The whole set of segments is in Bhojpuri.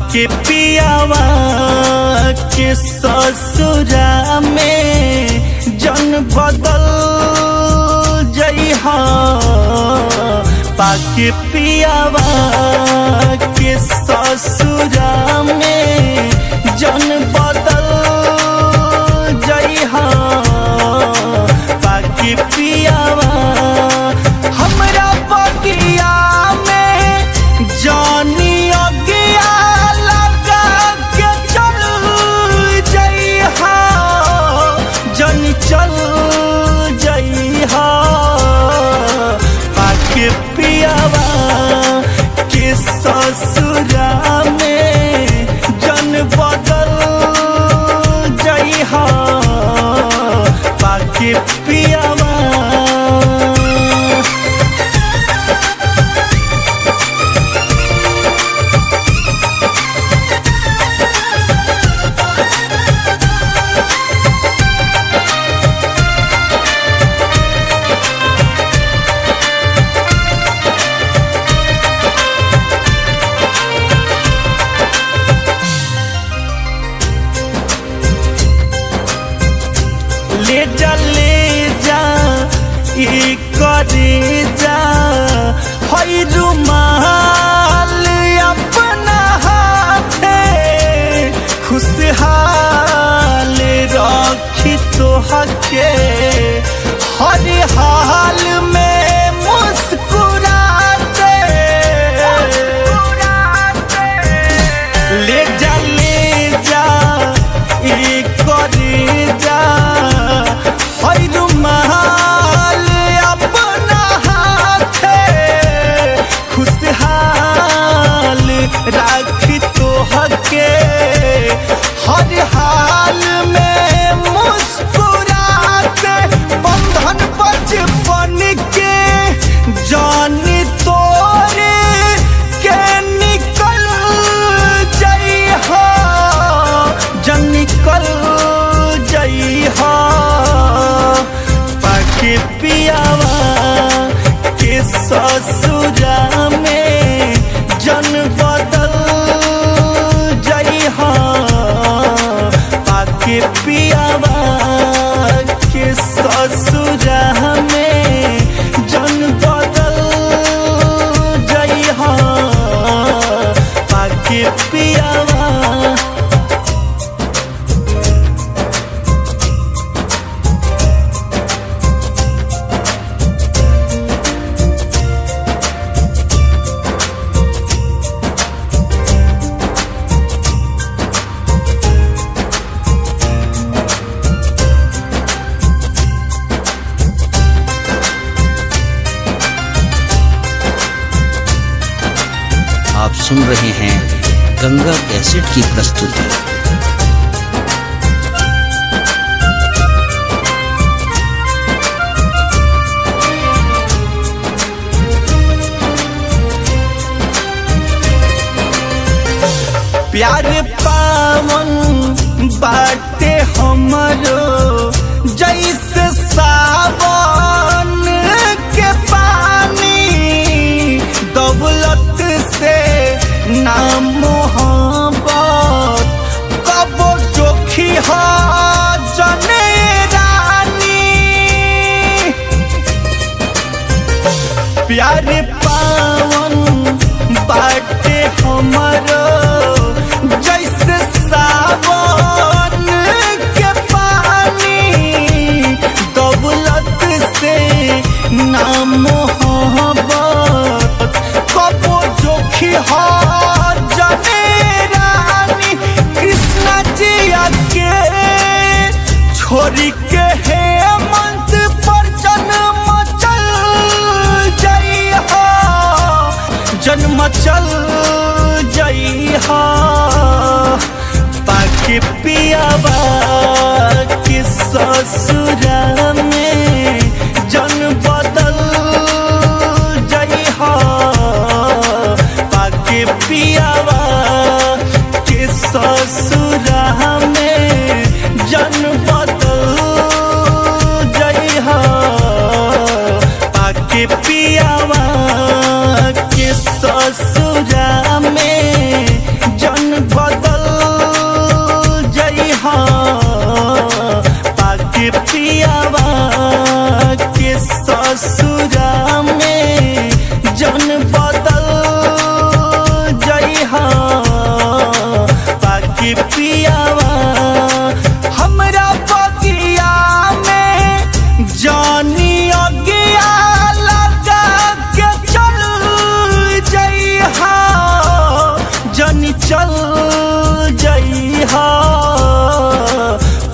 पाके पियावा के ससुरा में जन बदल जइहा। पाके पियावा के ससुरा में जन बदल जइहा। पाके पियावा हमरा बगिया में जानी अगिया लगा के चल जइहा। जन चल जइहा। पाके पियावा के ससुरा में जन बदल जइहा। पाके पियावा ले जा ई करे जा हई रुमाल अपना हाथे। खुशहाल रखी तोहके हर हाल में मुस्कुराते। ले जा ई करे जा हई रुमाल अपना हाथे। खुशहाल राखी तोहके हर हाल में मुस्कुराते। बंधन बचपन के जानी तोरे के निकल जइहा। जन निकल जइहा। पाके पियावा के ससुरा में जन बदल जइहा। पाके पियावा के ससुरा में जन बदल जइहा। पाके पियावा आप सुन रहे हैं गंगा कैसेट की प्रस्तुति। प्यार पावन बाटे हमरो जैसे सावन के पानी। दौलत से ना मोहब्बत कबो जोखी हो जने रानी। प्यार पावन बाटे हमरो जैसे सावन के पानी। दौलत से ना मोहब्बत कबो जोखी हो जने रानी। कृष्णा जिया के छोरी के हेमंत पर जन्म चल जइहा। जन्म चल जइहा। पाके पियावा के ससुरा में जन बदल जइहा। पाके पियावा के ससुरा में जन बदल जइहा। पाके पियावा के ससुरा में जन पाके पियावा के ससुरा में जन बदल जइहा पाके पियावा हमरा बगिया में जानी अगिया लगा के चल जइहा जनी चल जइहा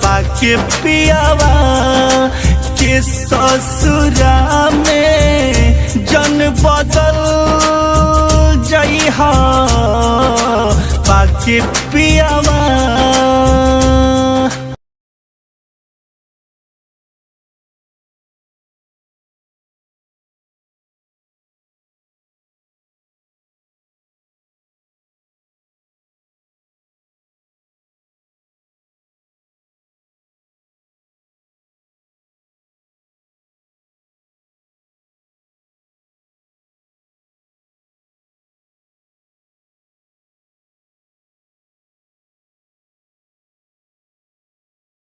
पाके पियावा के ससुरा में जन बदल जइहा पाके पियावा।